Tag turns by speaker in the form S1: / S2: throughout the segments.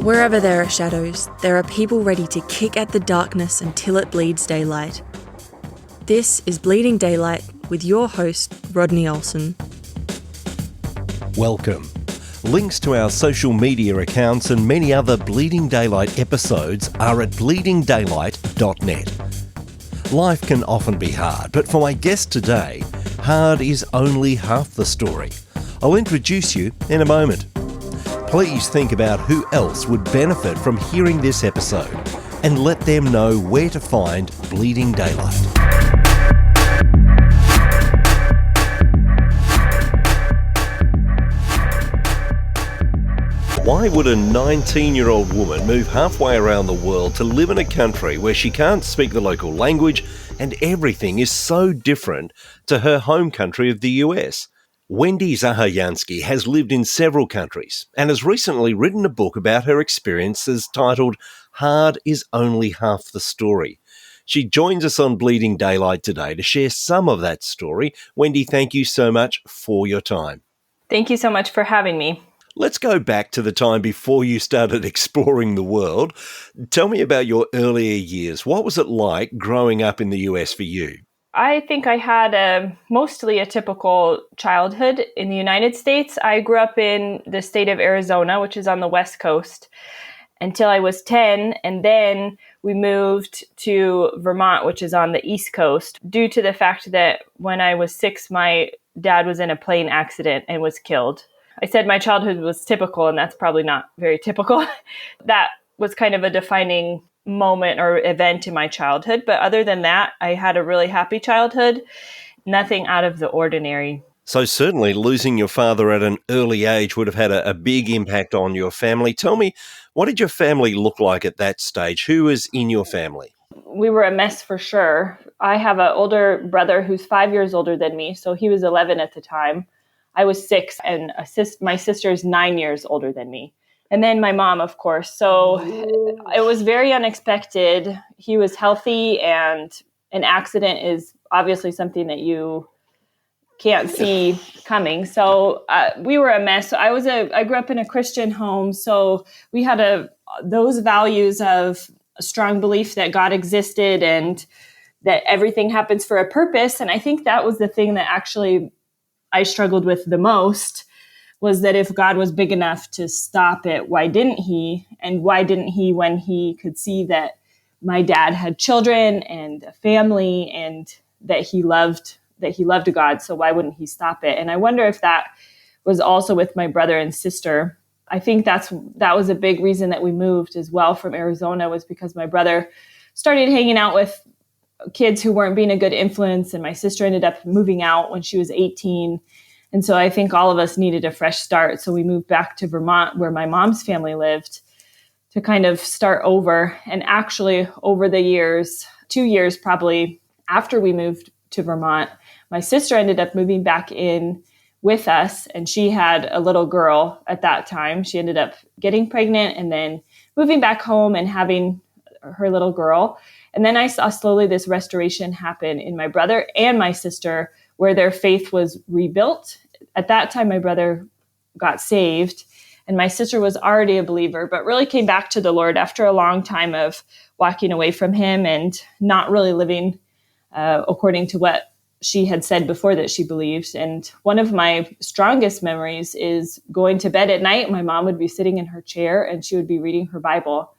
S1: Wherever there are shadows, there are people ready to kick at the darkness until it bleeds daylight. This is Bleeding Daylight with your host, Rodney Olson.
S2: Welcome. Links to our social media accounts and many other Bleeding Daylight episodes are at bleedingdaylight.net. Life can often be hard, but for my guest today, hard is only half the story. I'll introduce you in a moment. Please think about who else would benefit from hearing this episode and let them know where to find Bleeding Daylight. Why would a 19-year-old woman move halfway around the world to live in a country where she can't speak the local language and everything is so different to her home country of the US? Wendy Zahorjanski has lived in several countries and has recently written a book about her experiences titled Hard is Only Half the Story. She joins us on Bleeding Daylight today to share some of that story. Wendy, thank you so much for your time.
S3: Thank you so much for having me.
S2: Let's go back to the time before you started exploring the world. Tell me about your earlier years. What was it like growing up in the US for you?
S3: I think I had mostly a typical childhood in the United States. I grew up in the state of Arizona, which is on the West Coast, until I was 10. And then we moved to Vermont, which is on the East Coast, due to the fact that when I was 6, my dad was in a plane accident and was killed. I said my childhood was typical, and that's probably not very typical. That was kind of a defining moment or event in my childhood. But other than that, I had a really happy childhood, nothing out of the ordinary.
S2: So certainly losing your father at an early age would have had a big impact on your family. Tell me, what did your family look like at that stage? Who was in your family?
S3: We were a mess for sure. I have an older brother who's 5 years older than me, so he was 11 at the time. I was 6, and my sister is 9 years older than me. And then my mom, of course. So it was very unexpected. He was healthy, and an accident is obviously something that you can't see coming. So we were a mess. I grew up in a Christian home, so we had those values of a strong belief that God existed and that everything happens for a purpose. And I think that was the thing that actually I struggled with the most, was that if God was big enough to stop it, why didn't he? And why didn't he when he could see that my dad had children and a family and that he loved God? So why wouldn't he stop it? And I wonder if that was also with my brother and sister. I think that was a big reason that we moved as well from Arizona, was because my brother started hanging out with kids who weren't being a good influence, and my sister ended up moving out when she was 18. And so I think all of us needed a fresh start. So we moved back to Vermont, where my mom's family lived, to kind of start over. And actually, over the years, 2 years probably after we moved to Vermont, my sister ended up moving back in with us, and she had a little girl at that time. She ended up getting pregnant and then moving back home and having her little girl. And then I saw slowly this restoration happen in my brother and my sister, where their faith was rebuilt. At that time, my brother got saved, and my sister was already a believer, but really came back to the Lord after a long time of walking away from him and not really living according to what she had said before that she believed. And one of my strongest memories is going to bed at night. My mom would be sitting in her chair and she would be reading her Bible.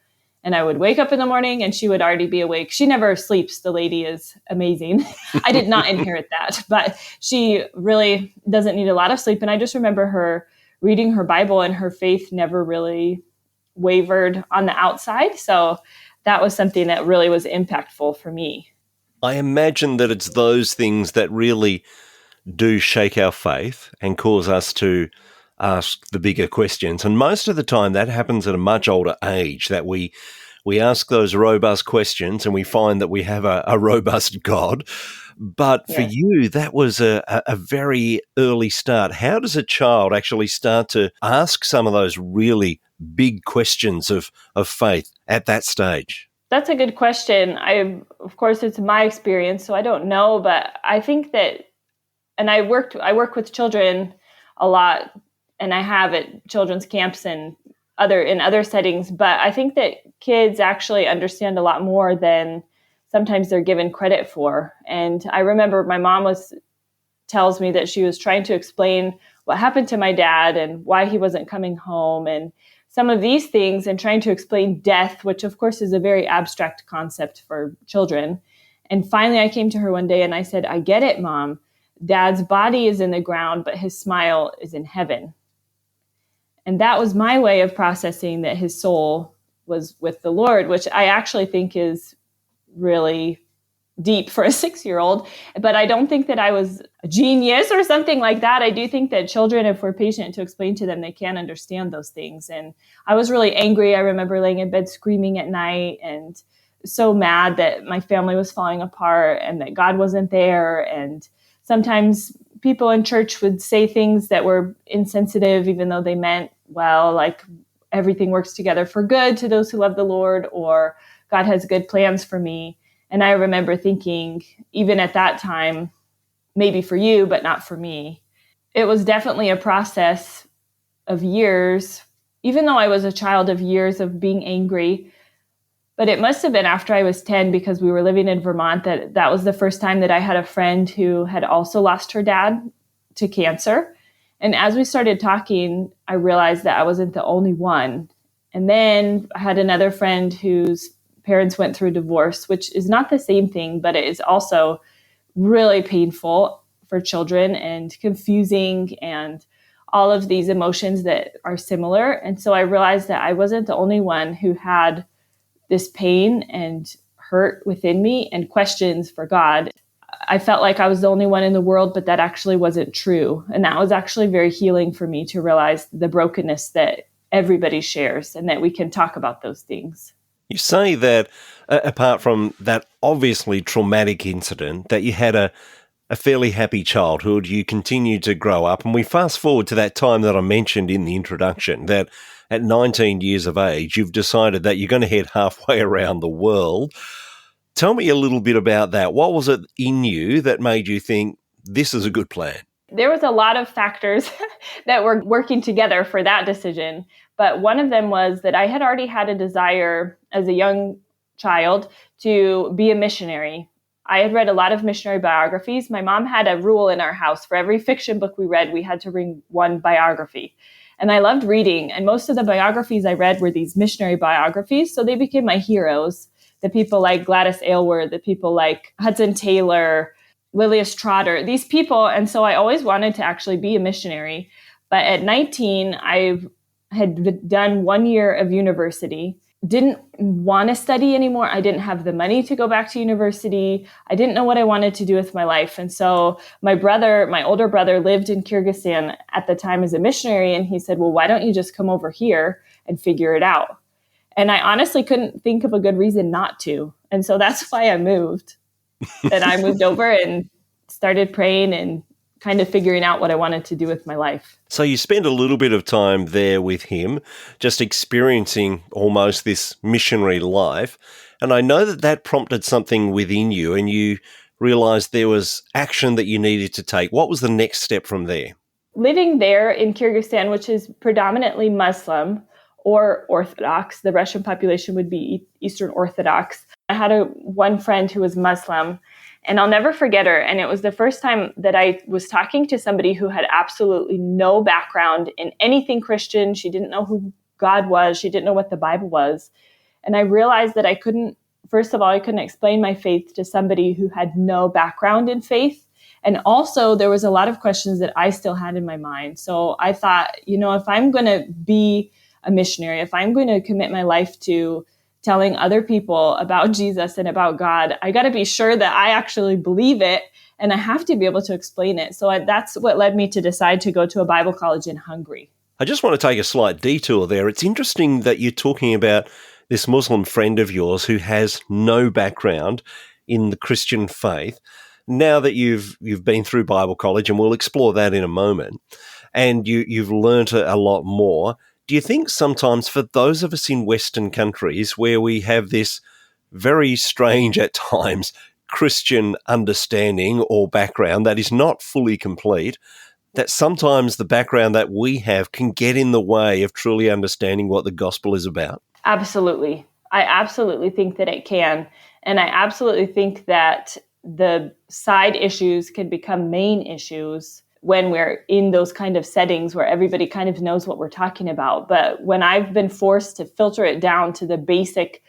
S3: And I would wake up in the morning and she would already be awake. She never sleeps. The lady is amazing. I did not inherit that, but she really doesn't need a lot of sleep. And I just remember her reading her Bible, and her faith never really wavered on the outside. So that was something that really was impactful for me.
S2: I imagine that it's those things that really do shake our faith and cause us to ask the bigger questions. And most of the time that happens at a much older age, that we ask those robust questions and we find that we have a robust God. But for you, that was a very early start. How does a child actually start to ask some of those really big questions of faith at that stage?
S3: That's a good question. Of course, it's my experience, so I don't know, but I think that, and I work with children a lot, and I have at children's camps and in other settings. But I think that kids actually understand a lot more than sometimes they're given credit for. And I remember my mom tells me that she was trying to explain what happened to my dad and why he wasn't coming home and some of these things, and trying to explain death, which of course is a very abstract concept for children. And finally I came to her one day and I said, I get it, Mom. Dad's body is in the ground, but his smile is in heaven. And that was my way of processing that his soul was with the Lord, which I actually think is really deep for a 6-year-old. But I don't think that I was a genius or something like that. I do think that children, if we're patient to explain to them, they can understand those things. And I was really angry. I remember laying in bed screaming at night and so mad that my family was falling apart and that God wasn't there. And sometimes people in church would say things that were insensitive, even though they meant well, like everything works together for good to those who love the Lord, or God has good plans for me. And I remember thinking, even at that time, maybe for you, but not for me. It was definitely a process of years, even though I was a child, of years of being angry. But it must have been after I was 10, because we were living in Vermont, that was the first time that I had a friend who had also lost her dad to cancer. And as we started talking, I realized that I wasn't the only one. And then I had another friend whose parents went through divorce, which is not the same thing, but it is also really painful for children and confusing and all of these emotions that are similar. And so I realized that I wasn't the only one who had this pain and hurt within me and questions for God. I felt like I was the only one in the world, but that actually wasn't true. And that was actually very healing for me to realize the brokenness that everybody shares and that we can talk about those things.
S2: You say that apart from that obviously traumatic incident, that you had a fairly happy childhood, you continued to grow up, and we fast forward to that time that I mentioned in the introduction, that at 19 years of age, you've decided that you're going to head halfway around the world. Tell me a little bit about that. What was it in you that made you think this is a good plan?
S3: There was a lot of factors that were working together for that decision. But one of them was that I had already had a desire as a young child to be a missionary. I had read a lot of missionary biographies. My mom had a rule in our house. For every fiction book we read, we had to read one biography. And I loved reading. And most of the biographies I read were these missionary biographies. So they became my heroes. The people like Gladys Aylward, the people like Hudson Taylor, Lilias Trotter, these people. And so I always wanted to actually be a missionary. But at 19, I had done 1 year of university, didn't want to study anymore. I didn't have the money to go back to university. I didn't know what I wanted to do with my life. And so my older brother lived in Kyrgyzstan at the time as a missionary. And he said, well, why don't you just come over here and figure it out? And I honestly couldn't think of a good reason not to. And so that's why I moved. And I moved over and started praying and kind of figuring out what I wanted to do with my life.
S2: So you spend a little bit of time there with him, just experiencing almost this missionary life. And I know that prompted something within you, and you realized there was action that you needed to take. What was the next step from there?
S3: Living there in Kyrgyzstan, which is predominantly Muslim or Orthodox, the Russian population would be Eastern Orthodox. I had one friend who was Muslim, and I'll never forget her. And it was the first time that I was talking to somebody who had absolutely no background in anything Christian. She didn't know who God was. She didn't know what the Bible was. And I realized that I couldn't explain my faith to somebody who had no background in faith. And also there was a lot of questions that I still had in my mind. So I thought, if I'm going to be a missionary, if I'm going to commit my life to telling other people about Jesus and about God, I got to be sure that I actually believe it, and I have to be able to explain it. So that's what led me to decide to go to a Bible college in Hungary.
S2: I just want to take a slight detour there. It's interesting that you're talking about this Muslim friend of yours who has no background in the Christian faith. Now that you've been through Bible college, and we'll explore that in a moment, and you've learnt a lot more, do you think sometimes for those of us in Western countries where we have this very strange at times Christian understanding or background that is not fully complete, that sometimes the background that we have can get in the way of truly understanding what the gospel is about?
S3: Absolutely. I absolutely think that it can. And I absolutely think that the side issues can become main issues when we're in those kind of settings where everybody kind of knows what we're talking about. But when I've been forced to filter it down to the basic,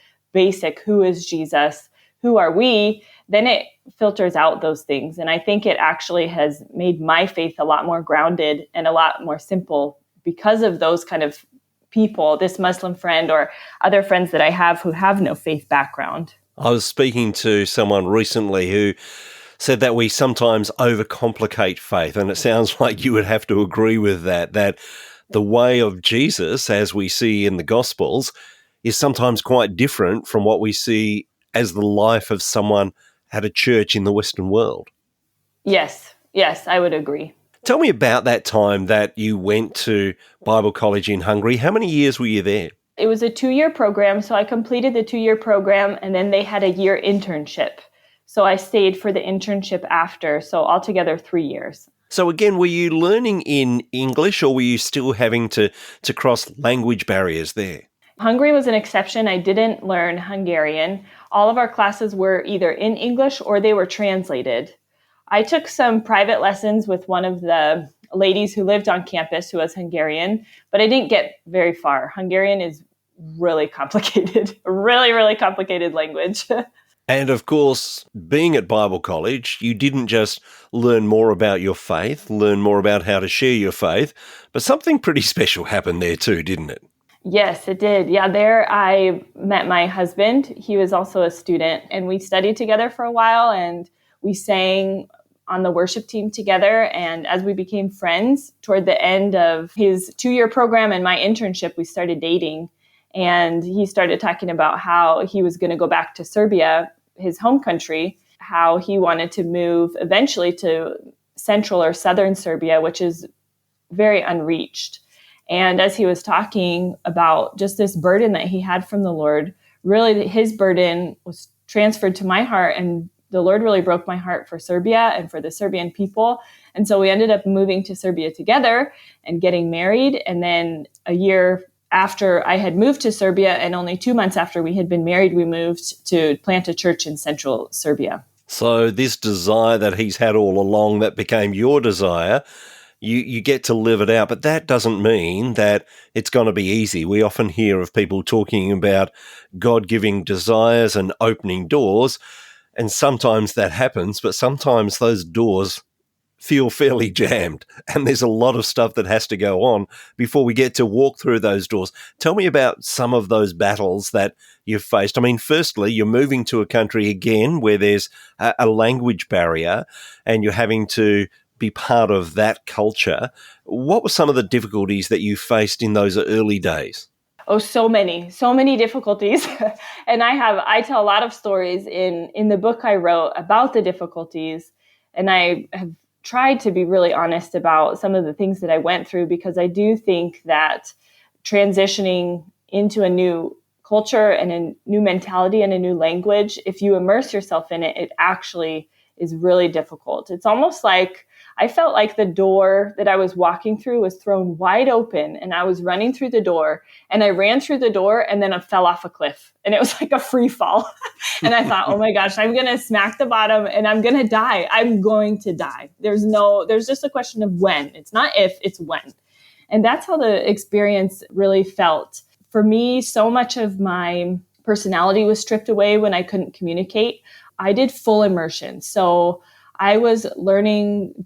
S3: who is Jesus? Who are we? Then it filters out those things. And I think it actually has made my faith a lot more grounded and a lot more simple because of those kind of people, this Muslim friend or other friends that I have who have no faith background.
S2: I was speaking to someone recently who said that we sometimes overcomplicate faith, and it sounds like you would have to agree with that the way of Jesus, as we see in the Gospels, is sometimes quite different from what we see as the life of someone at a church in the Western world.
S3: Yes, I would agree.
S2: Tell me about that time that you went to Bible college in Hungary. How many years were you there?
S3: It was a 2-year program, so I completed the 2-year program, and then they had a year internship. So I stayed for the internship after, so altogether 3 years.
S2: So again, were you learning in English, or were you still having to cross language barriers there?
S3: Hungary was an exception. I didn't learn Hungarian. All of our classes were either in English or they were translated. I took some private lessons with one of the ladies who lived on campus who was Hungarian, but I didn't get very far. Hungarian is really complicated, really, really complicated language.
S2: And of course, being at Bible college, you didn't just learn more about your faith, learn more about how to share your faith, but something pretty special happened there too, didn't it?
S3: Yes, it did. Yeah, there I met my husband. He was also a student, and we studied together for a while, and we sang on the worship team together. And as we became friends, toward the end of his 2-year program and my internship, we started dating. And he started talking about how he was going to go back to Serbia, his home country, how he wanted to move eventually to central or southern Serbia, which is very unreached. And as he was talking about just this burden that he had from the Lord, really his burden was transferred to my heart, and the Lord really broke my heart for Serbia and for the Serbian people. And so we ended up moving to Serbia together and getting married. And then a year after I had moved to Serbia, and only 2 months after we had been married, we moved to plant a church in central Serbia.
S2: So this desire that he's had all along that became your desire, you get to live it out. But that doesn't mean that it's going to be easy. We often hear of people talking about God giving desires and opening doors. And sometimes that happens, but sometimes those doors feel fairly jammed, and there's a lot of stuff that has to go on before we get to walk through those doors. Tell me about some of those battles that you've faced. I mean, firstly, you're moving to a country again where there's a language barrier and you're having to be part of that culture. What were some of the difficulties that you faced in those early days?
S3: Oh, so many difficulties. And I tell a lot of stories in the book I wrote about the difficulties. And I have tried to be really honest about some of the things that I went through, because I do think that transitioning into a new culture and a new mentality and a new language, if you immerse yourself in it, it actually is really difficult. It's almost like I felt like the door that I was walking through was thrown wide open, and I was running through the door, and I ran through the door and then I fell off a cliff, and it was like a free fall. And I thought, oh my gosh, I'm going to smack the bottom and I'm going to die. I'm going to die. There's just a question of when. It's not if, it's when. And that's how the experience really felt. For me, so much of my personality was stripped away when I couldn't communicate. I did full immersion. So I was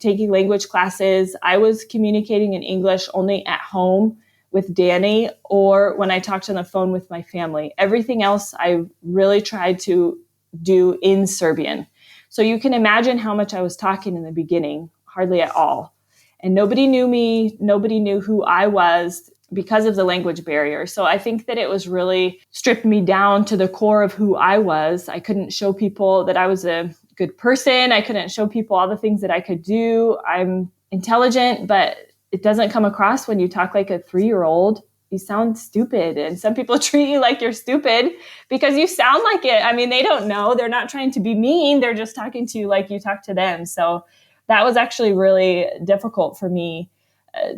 S3: taking language classes. I was communicating in English only at home with Danny or when I talked on the phone with my family. Everything else I really tried to do in Serbian. So you can imagine how much I was talking in the beginning, hardly at all. And nobody knew me. Nobody knew who I was because of the language barrier. So I think that it was really stripped me down to the core of who I was. I couldn't show people that I was a good person. I couldn't show people all the things that I could do. I'm intelligent, but it doesn't come across when you talk like a 3-year-old. You sound stupid. And some people treat you like you're stupid because you sound like it. I mean, they don't know. They're not trying to be mean. They're just talking to you like you talk to them. So that was actually really difficult for me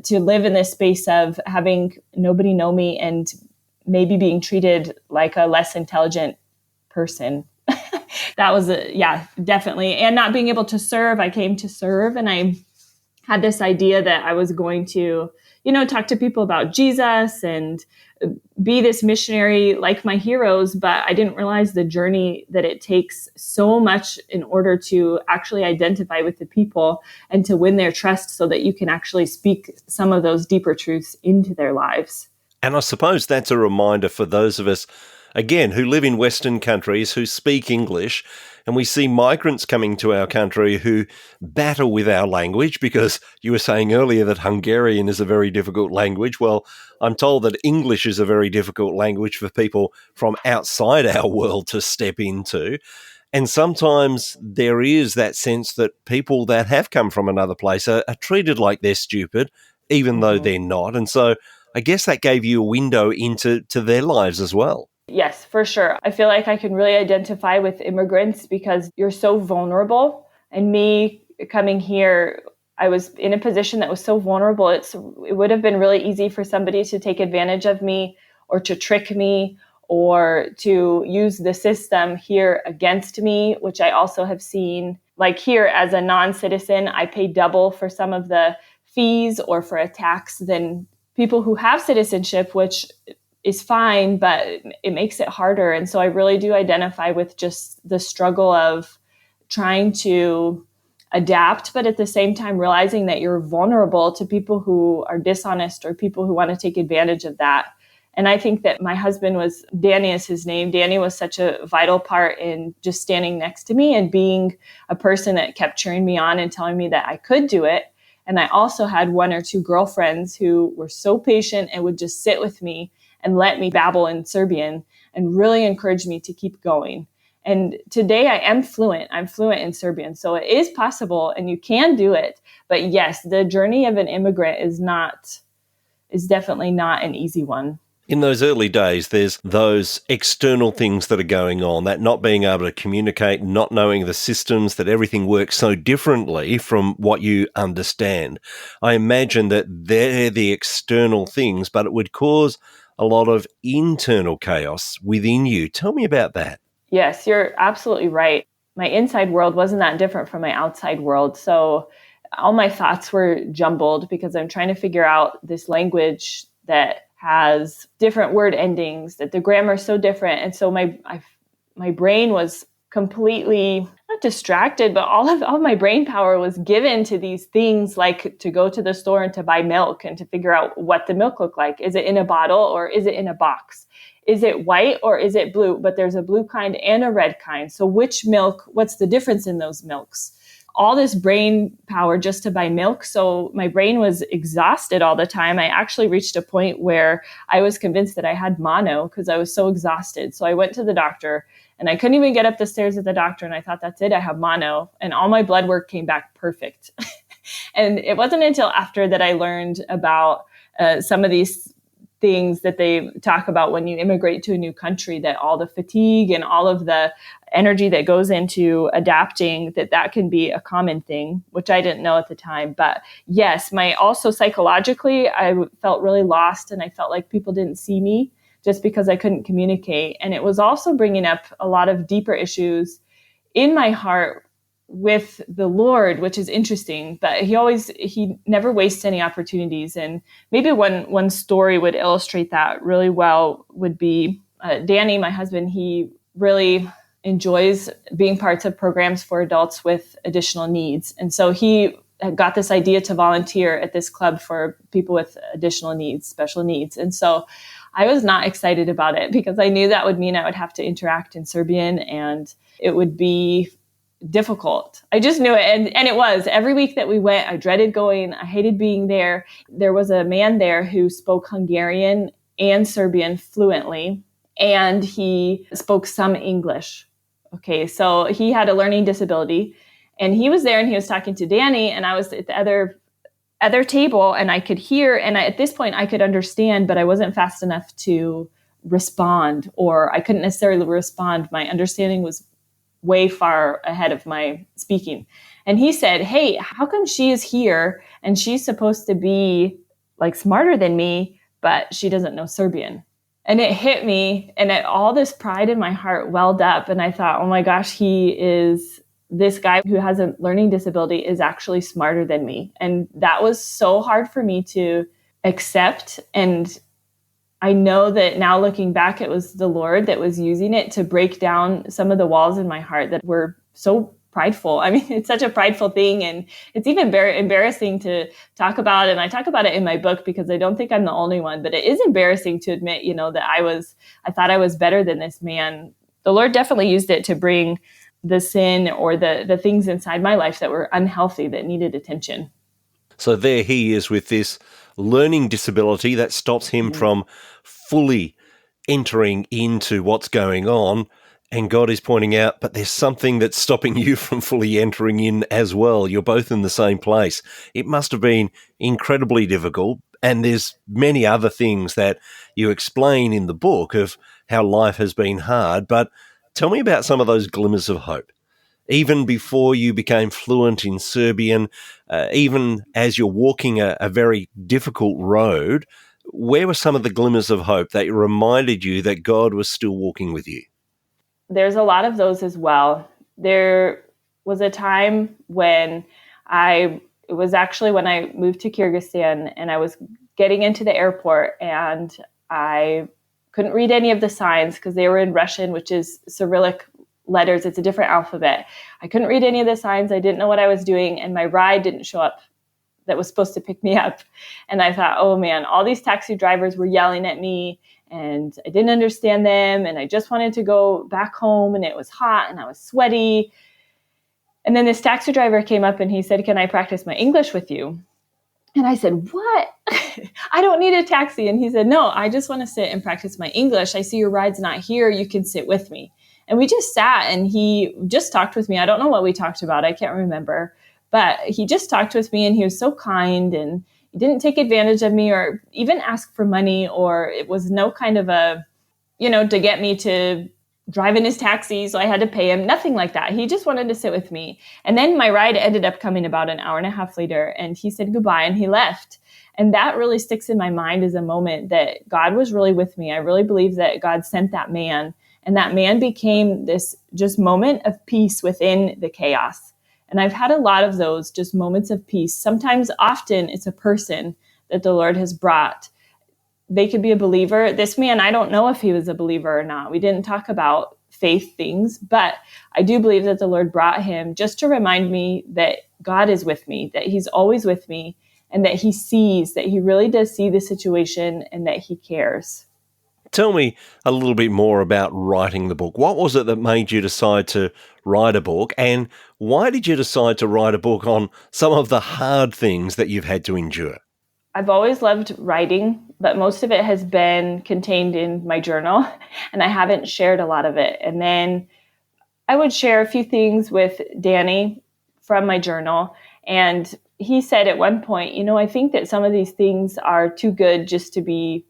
S3: to live in this space of having nobody know me and maybe being treated like a less intelligent person. That was, definitely. And not being able to serve. I came to serve, and I had this idea that I was going to, talk to people about Jesus and be this missionary like my heroes, but I didn't realize the journey that it takes so much in order to actually identify with the people and to win their trust so that you can actually speak some of those deeper truths into their lives.
S2: And I suppose that's a reminder for those of us, again, who live in Western countries, who speak English, and we see migrants coming to our country who battle with our language, because you were saying earlier that Hungarian is a very difficult language. Well, I'm told that English is a very difficult language for people from outside our world to step into. And sometimes there is that sense that people that have come from another place are treated like they're stupid, even though they're not. And so I guess that gave you a window into their lives as well.
S3: Yes, for sure. I feel like I can really identify with immigrants because you're so vulnerable. And me coming here, I was in a position that was so vulnerable. It would have been really easy for somebody to take advantage of me or to trick me or to use the system here against me, which I also have seen. Like here as a non-citizen, I pay double for some of the fees or for a tax than people who have citizenship, which is fine, but it makes it harder. And so I really do identify with just the struggle of trying to adapt, but at the same time realizing that you're vulnerable to people who are dishonest or people who want to take advantage of that. And I think that my husband was, Danny is his name. Danny was such a vital part in just standing next to me and being a person that kept cheering me on and telling me that I could do it. And I also had one or two girlfriends who were so patient and would just sit with me and let me babble in Serbian and really encourage me to keep going. And today I am fluent. I'm fluent in Serbian. So it is possible and you can do it. But yes, the journey of an immigrant is definitely not an easy one.
S2: In those early days, there's those external things that are going on, that not being able to communicate, not knowing the systems, that everything works so differently from what you understand. I imagine that they're the external things, but it would cause a lot of internal chaos within you. Tell me about that.
S3: Yes, you're absolutely right. My inside world wasn't that different from my outside world. So all my thoughts were jumbled because I'm trying to figure out this language that has different word endings, that the grammar is so different. And so my brain was completely not distracted, but all of my brain power was given to these things, like to go to the store and to buy milk and to figure out what the milk looked like. Is it in a bottle or is it in a box? Is it white or is it blue? But there's a blue kind and a red kind. So which milk, what's the difference in those milks? All this brain power just to buy milk. So my brain was exhausted all the time. I actually reached a point where I was convinced that I had mono because I was so exhausted. So I went to the doctor and I couldn't even get up the stairs at the doctor. And I thought, that's it, I have mono. And all my blood work came back perfect. And it wasn't until after that I learned about some of these things that they talk about when you immigrate to a new country, that all the fatigue and all of the energy that goes into adapting, that can be a common thing, which I didn't know at the time. But yes, also psychologically, I felt really lost and I felt like people didn't see me just because I couldn't communicate. And it was also bringing up a lot of deeper issues in my heart with the Lord, which is interesting, but he never wastes any opportunities. And maybe one story would illustrate that really well would be Danny, my husband. He really enjoys being parts of programs for adults with additional needs. And so he got this idea to volunteer at this club for people with additional needs, special needs. And so I was not excited about it because I knew that would mean I would have to interact in Serbian and it would be difficult. I just knew it. And it was. Every week that we went, I dreaded going. I hated being there. There was a man there who spoke Hungarian and Serbian fluently, and he spoke some English. Okay, so he had a learning disability, and he was there and he was talking to Danny, and I was at the other table, and I could hear, and at this point I could understand, but I wasn't fast enough to respond, or I couldn't necessarily respond. My understanding was way far ahead of my speaking. And he said, hey, how come she is here and she's supposed to be like smarter than me, but she doesn't know Serbian? And it hit me, and all this pride in my heart welled up. And I thought, oh my gosh, this guy who has a learning disability is actually smarter than me. And that was so hard for me to accept. And I know that now looking back, it was the Lord that was using it to break down some of the walls in my heart that were so prideful. I mean, it's such a prideful thing, and it's even very embarrassing to talk about. And I talk about it in my book because I don't think I'm the only one, but it is embarrassing to admit, that I thought I was better than this man. The Lord definitely used it to bring the sin or the things inside my life that were unhealthy that needed attention.
S2: So there he is with this learning disability that stops him from fully entering into what's going on. And God is pointing out, but there's something that's stopping you from fully entering in as well. You're both in the same place. It must have been incredibly difficult. And there's many other things that you explain in the book of how life has been hard. But tell me about some of those glimmers of hope. Even before you became fluent in Serbian, even as you're walking a very difficult road, where were some of the glimmers of hope that reminded you that God was still walking with you?
S3: There's a lot of those as well. There was a time when it was actually when I moved to Kyrgyzstan, and I was getting into the airport, and I couldn't read any of the signs because they were in Russian, which is Cyrillic letters. It's a different alphabet. I couldn't read any of the signs. I didn't know what I was doing, and my ride didn't show up that was supposed to pick me up. And I thought, oh man, all these taxi drivers were yelling at me, and I didn't understand them, and I just wanted to go back home, and it was hot, and I was sweaty. And then this taxi driver came up, and he said, can I practice my English with you? And I said, what? I don't need a taxi. And he said, no, I just want to sit and practice my English. I see your ride's not here. You can sit with me. And we just sat, and he just talked with me. I don't know what we talked about. I can't remember. But he just talked with me, and he was so kind, and he didn't take advantage of me or even ask for money, or it was no kind of to get me to drive in his taxi, so I had to pay him. Nothing like that. He just wanted to sit with me. And then my ride ended up coming about an hour and a half later, and he said goodbye, and he left. And that really sticks in my mind as a moment that God was really with me. I really believe that God sent that man, and that man became this just moment of peace within the chaos. And I've had a lot of those just moments of peace. Sometimes, often, it's a person that the Lord has brought. They could be a believer. This man, I don't know if he was a believer or not. We didn't talk about faith things, but I do believe that the Lord brought him just to remind me that God is with me, that he's always with me, and that he sees, that he really does see the situation, and that he cares.
S2: Tell me a little bit more about writing the book. What was it that made you decide to write a book, and why did you decide to write a book on some of the hard things that you've had to endure?
S3: I've always loved writing, but most of it has been contained in my journal, and I haven't shared a lot of it. And then I would share a few things with Danny from my journal, and he said at one point, I think that some of these things are too good just to be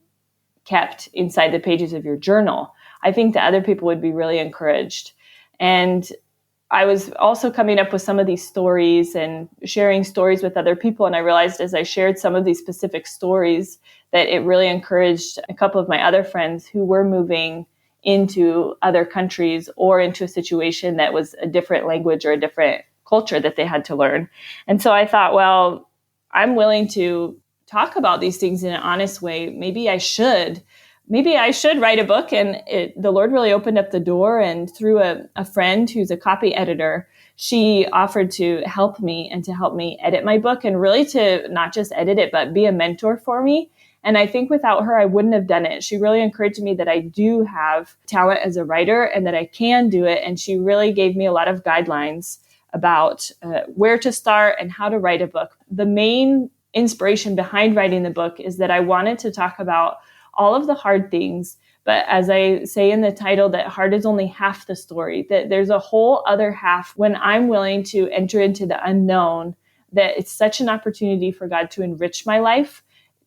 S3: kept inside the pages of your journal. I think that other people would be really encouraged. And I was also coming up with some of these stories and sharing stories with other people. And I realized as I shared some of these specific stories that it really encouraged a couple of my other friends who were moving into other countries or into a situation that was a different language or a different culture that they had to learn. And so I thought, well, I'm willing to talk about these things in an honest way. Maybe I should write a book. And the Lord really opened up the door. And through a friend who's a copy editor, she offered to help me and to help me edit my book, and really to not just edit it, but be a mentor for me. And I think without her, I wouldn't have done it. She really encouraged me that I do have talent as a writer and that I can do it. And she really gave me a lot of guidelines about where to start and how to write a book. The main inspiration behind writing the book is that I wanted to talk about all of the hard things, but as I say in the title, that hard is only half the story, that there's a whole other half when I'm willing to enter into the unknown, that it's such an opportunity for God to enrich my life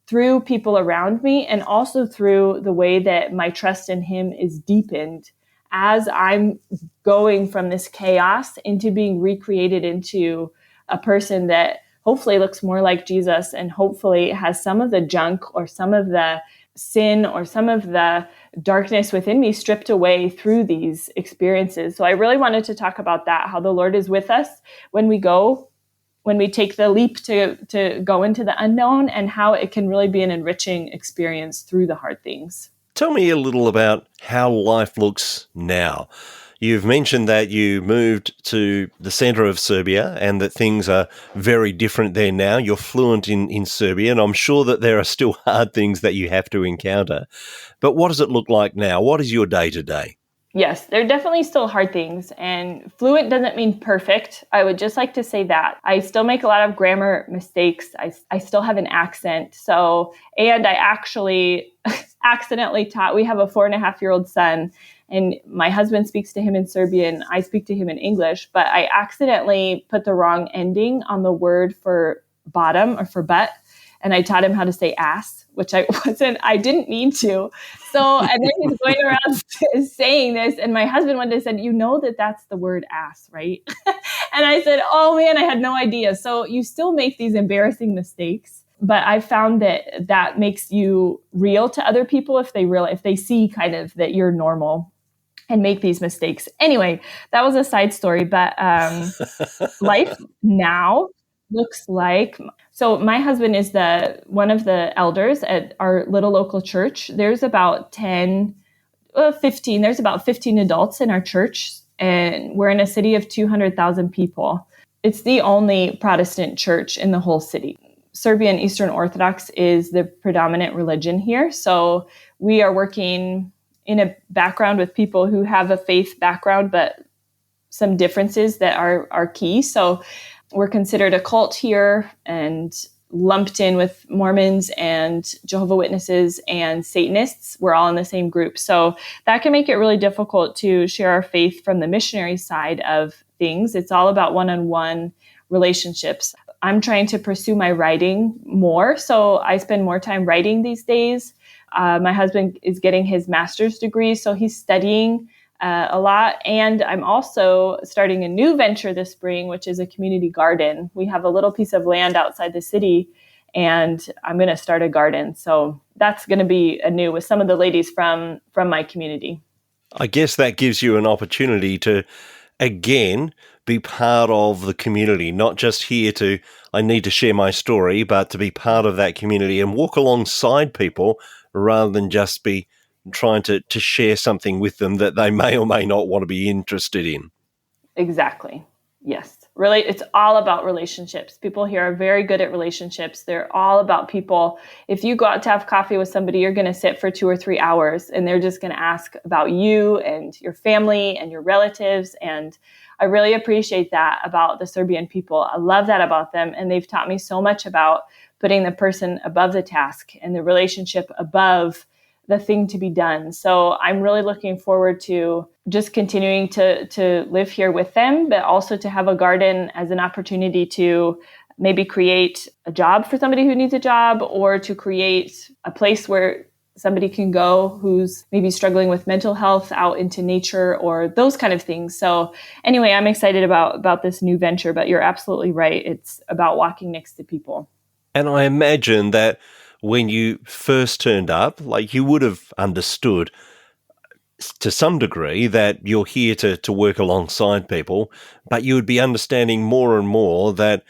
S3: through people around me, and also through the way that my trust in him is deepened as I'm going from this chaos into being recreated into a person that hopefully looks more like Jesus and hopefully has some of the junk or some of the sin or some of the darkness within me stripped away through these experiences. So I really wanted to talk about that, how the Lord is with us when we take the leap to go into the unknown, and how it can really be an enriching experience through the hard things.
S2: Tell me a little about how life looks now. You've mentioned that you moved to the centre of Serbia and that things are very different there now. You're fluent in Serbian, and I'm sure that there are still hard things that you have to encounter. But what does it look like now? What is your day-to-day?
S3: Yes, there are definitely still hard things, and fluent doesn't mean perfect. I would just like to say that. I still make a lot of grammar mistakes. I still have an accent. And I actually accidentally taught, we have a 4.5-year-old son, and my husband speaks to him in Serbian. I speak to him in English, but I accidentally put the wrong ending on the word for bottom or for butt. And I taught him how to say ass, which I didn't mean to. So, and then he's going around saying this. And my husband one day said, you know that's the word ass, right? And I said, oh man, I had no idea. So you still make these embarrassing mistakes. But I found that makes you real to other people if they see kind of that you're normal and make these mistakes. Anyway, that was a side story. But life now looks like, so my husband is one of the elders at our little local church. There's about 15 adults in our church, and we're in a city of 200,000 people. It's the only Protestant church in the whole city. Serbian Eastern Orthodox is the predominant religion here. So we are working in a background with people who have a faith background, but some differences that are key. So we're considered a cult here and lumped in with Mormons and Jehovah's Witnesses and Satanists. We're all in the same group. So that can make it really difficult to share our faith from the missionary side of things. It's all about one-on-one relationships. I'm trying to pursue my writing more. So I spend more time writing these days. My husband is getting his master's degree, so he's studying a lot. And I'm also starting a new venture this spring, which is a community garden. We have a little piece of land outside the city, and I'm going to start a garden. So that's going to be new with some of the ladies from my community.
S2: I guess that gives you an opportunity to, again, be part of the community, not just here I need to share my story, but to be part of that community and walk alongside people rather than just be trying to share something with them that they may or may not want to be interested in.
S3: Exactly. Yes. Really, it's all about relationships. People here are very good at relationships. They're all about people. If you go out to have coffee with somebody, you're going to sit for 2 or 3 hours, and they're just going to ask about you and your family and your relatives. And I really appreciate that about the Serbian people. I love that about them. And they've taught me so much about putting the person above the task and the relationship above the thing to be done. So I'm really looking forward to just continuing to live here with them, but also to have a garden as an opportunity to maybe create a job for somebody who needs a job, or to create a place where somebody can go who's maybe struggling with mental health out into nature or those kind of things. So anyway, I'm excited about this new venture, but you're absolutely right. It's about walking next to people.
S2: And I imagine that when you first turned up, like, you would have understood to some degree that you're here to work alongside people, but you would be understanding more and more that,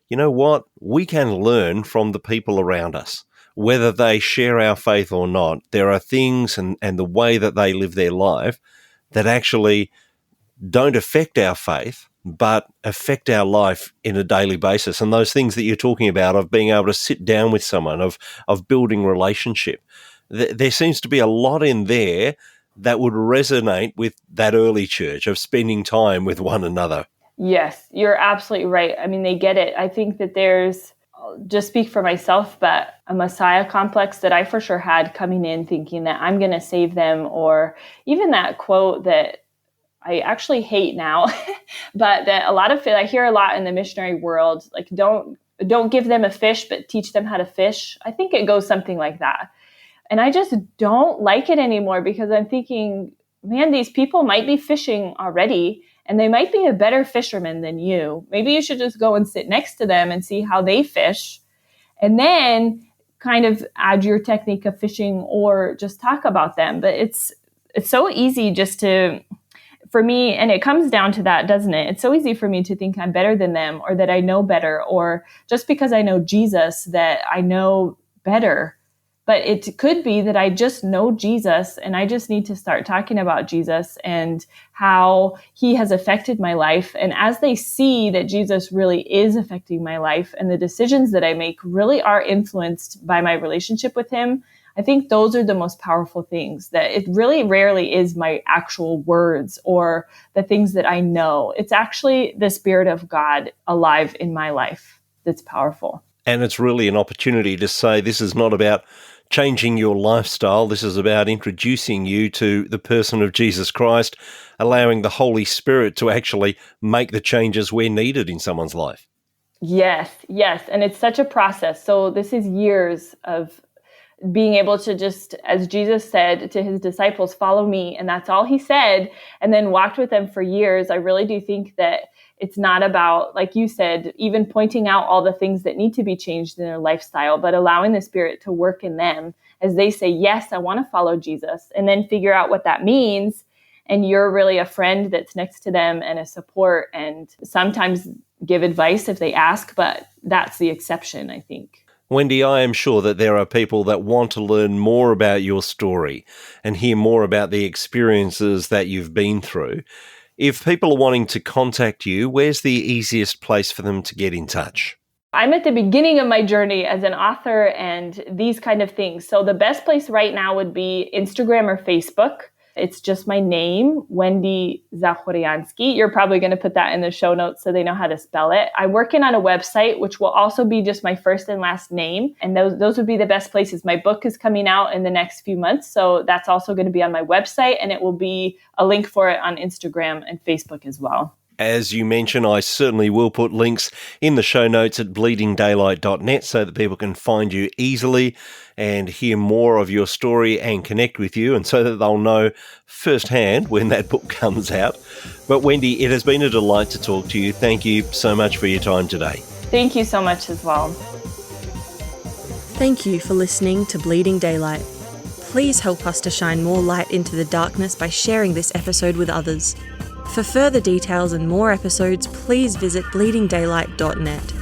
S2: you know what, we can learn from the people around us. Whether they share our faith or not, there are things and the way that they live their life that actually don't affect our faith, but affect our life in a daily basis. And those things that you're talking about, of being able to sit down with someone, of building relationship, there seems to be a lot in there that would resonate with that early church, of spending time with one another.
S3: Yes, you're absolutely right. I mean, they get it. I think that there's, I'll just speak for myself, but a Messiah complex that I for sure had coming in, thinking that I'm going to save them, or even that quote that I actually hate now, but that I hear a lot in the missionary world, like don't give them a fish, but teach them how to fish. I think it goes something like that. And I just don't like it anymore, because I'm thinking man, these people might be fishing already and they might be a better fisherman than you. Maybe you should just go and sit next to them and see how they fish. And then kind of add your technique of fishing or just talk about them. But it's so easy just to, for me, and it comes down to that, doesn't it? It's so easy for me to think I'm better than them or that I know better, or just because I know Jesus that I know better. But it could be that I just know Jesus and I just need to start talking about Jesus and how he has affected my life. And as they see that Jesus really is affecting my life and the decisions that I make really are influenced by my relationship with him, I think those are the most powerful things, that it really rarely is my actual words or the things that I know. It's actually the Spirit of God alive in my life that's powerful.
S2: And it's really an opportunity to say this is not about changing your lifestyle. This is about introducing you to the person of Jesus Christ, allowing the Holy Spirit to actually make the changes where needed in someone's life.
S3: Yes. And it's such a process. So this is years of being able to just, as Jesus said to his disciples, follow me. And that's all he said, and then walked with them for years. I really do think that it's not about, like you said, even pointing out all the things that need to be changed in their lifestyle, but allowing the Spirit to work in them as they say, yes, I want to follow Jesus, and then figure out what that means. And you're really a friend that's next to them and a support, and sometimes give advice if they ask, but that's the exception, I think.
S2: Wendy, I am sure that there are people that want to learn more about your story and hear more about the experiences that you've been through. If people are wanting to contact you, where's the easiest place for them to get in touch?
S3: I'm at the beginning of my journey as an author and these kind of things. So the best place right now would be Instagram or Facebook. It's just my name, Wendy Zahorjanski. You're probably going to put that in the show notes so they know how to spell it. I'm working on a website, which will also be just my first and last name. And those would be the best places. My book is coming out in the next few months. So that's also going to be on my website. And it will be a link for it on Instagram and Facebook as well.
S2: As you mentioned, I certainly will put links in the show notes at bleedingdaylight.net so that people can find you easily and hear more of your story and connect with you, and so that they'll know firsthand when that book comes out. But Wendy, it has been a delight to talk to you. Thank you so much for your time today.
S3: Thank you so much as well.
S1: Thank you for listening to Bleeding Daylight. Please help us to shine more light into the darkness by sharing this episode with others. For further details and more episodes, please visit bleedingdaylight.net.